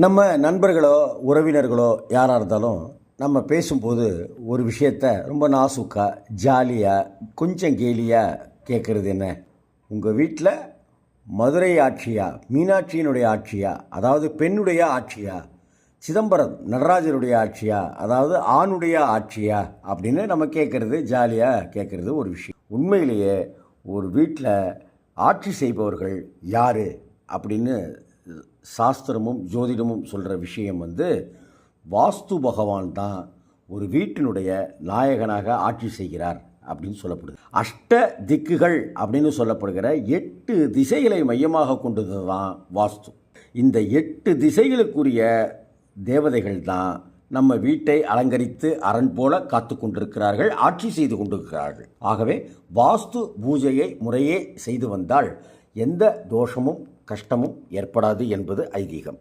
நம்ம நண்பர்களோ உறவினர்களோ யாராக இருந்தாலும் நம்ம பேசும்போது ஒரு விஷயத்த ரொம்ப நாசுக்காக ஜாலியாக கொஞ்சம் கேலியாக கேட்குறது என்ன, உங்கள் வீட்டில் மதுரை ஆட்சியா, மீனாட்சியினுடைய ஆட்சியா, அதாவது பெண்ணுடைய ஆட்சியா, சிதம்பரம் நடராஜருடைய ஆட்சியா, அதாவது ஆணுடைய ஆட்சியா அப்படின்னு நம்ம கேட்குறது, ஜாலியாக கேட்குறது ஒரு விஷயம். உண்மையிலேயே ஒரு வீட்டில் ஆட்சி செய்பவர்கள் யார் அப்படின்னு சாஸ்திரமும் ஜோதிடமும் சொல்கிற விஷயம் வாஸ்து பகவான் தான் ஒரு வீட்டினுடைய நாயகனாக ஆட்சி செய்கிறார் அப்படின்னு சொல்லப்படுது. அஷ்ட திக்குகள் அப்படின்னு சொல்லப்படுகிற 8 திசைகளை மையமாக கொண்டது தான் வாஸ்து. இந்த 8 திசைகளுக்குரிய தேவதைகள் தான் நம்ம வீட்டை அலங்கரித்து அரண் போல காத்து கொண்டிருக்கிறார்கள், ஆட்சி செய்து கொண்டிருக்கிறார்கள். ஆகவே வாஸ்து பூஜையை முறையே செய்து வந்தால் எந்த தோஷமும் கஷ்டமும் ஏற்படாது என்பது ஐதீகம்.